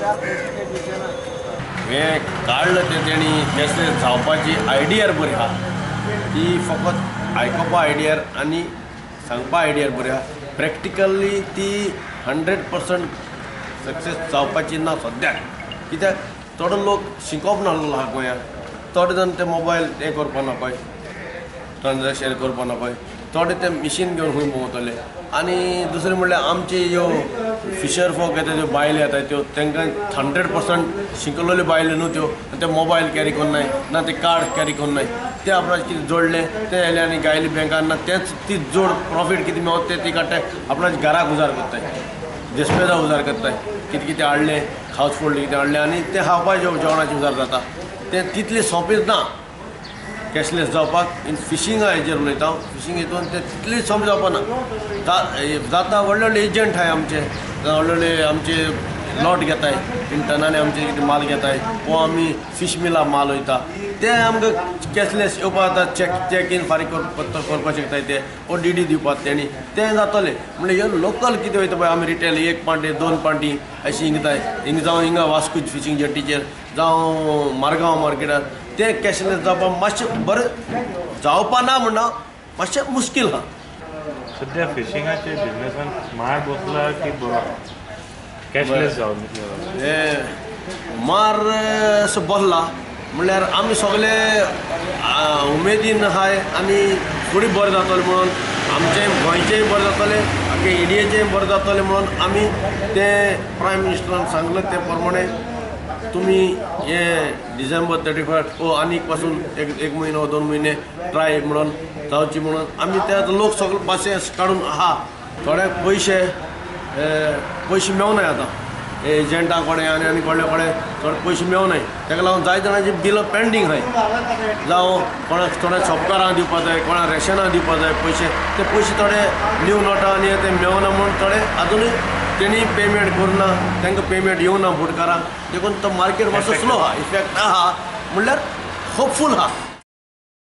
हे काढलं ते तेणी कॅशलेस जावपाची आयडियार बरी आहा ती फकत आयकोपा आयडियार आनी सांगपा आयडियार बरी आहा प्रॅक्टिकली ती 100% सक्सेस जावपाची ना सद्याक कित्याक थोडे लोक शिकोवप नासलो आहा गोंयांत थोडे जाण ते मोबायल हें करपा ना पळय ट्रान्जॅक्शन करपा ना पळय थोडे ते मिशीन घेवन खंय भोंवतले आनी दुसरें म्हणल्यार आमची ज्यो फिशर फोक येता त्यो बायलो येता त्यो तांकां 100% शिकलेल्यो बायलो न्हू त्यो ते मोबायल कॅरी करनाय ना ते कार्ड कॅरी करनाय ते आपणाचें कितें जोडलें तें येयलें आनी गायले बँकान ना तेच ती जोड प्रॉफीट कितें मेळत तें ती काडटाय आपणाच्या घराक उजार करताय देशपेजा उजार करताय कितें कितें हाडलें हावस फोल्ड कितें हाडलें आनी तें खावपाचें जेवणाचें उजार जाता तें तितलें सोंपें ना कॅशलेस जावपाक इन फिशींगा हेजेर उलयता हांव फिशींग हितून ते तितली सोंपें जावपा ना जाता व्हडले व्हडले एजंट आहाय आमचे व्हडले व्हडले आमचे लॉट घेताय टनांनी आमचे कितें माल घेताय वो आमी फीश मिला माल वयता ते आमकां कॅशलेस येवपा जाता चॅक इन फारीक करपाक शकताय ते ओ डी दिवपाक तेणी तें जातलें म्हणल्यार ह्यो लोकल कितें वयता पळय आमी रिटेल 1 पांटी 2 पांटी अशी हिंगताय हिंग जावं हिंगा वास्को फिशींग जेटीचेर जावं मारगांव मार्केटार ते कॅशलेस जावपाक मातशें बरें जावपा ना म्हणना मातशें मुश्कील आहा सध्या फिशिंगाचे बिझनेसान मार बसला की कॅशलेस जावन हे मार असो बसला म्हणल्यार आमी सगळे उमेदीन आहाय आनी फुडें बरें जातलें म्हणून आमचें गोंयचेंय बरें जातलें आख्या इंडियेचेंय बरें जातलें म्हणून आमी तें प्रायम मिनिस्टरान सांगलें ते प्रमाणे तुम्ही हे डिसेंबर 31 ओ आनीक पासून एक म्हयनो 2 म्हयने ट्राय म्हणून जावची म्हणून आमी ते लोक सगळे पाशे काडून आहा थोड्याक पयशे मेवनाय आतां एजंटा कडेन आनी कोणे थोडे पयशे मेवनाय ताका लागून जाय जाणांची बिलां पेंडींग आहाय जावं कोणाक थोड्या शॉपकारांक दिवपा जाय कोणाक रेशनाक दिवपा जाय ते पयशे थोडे न्यू नोटा आनी ते मेवना म्हणून थोडे आजुनूय तेणी पेमेंट करना तांकां पेमेंट येवना फुडकारांक देखून तो मार्केट मातसो स्लो आहा इफेक्ट आहा म्हणल्यार होपफूल आहा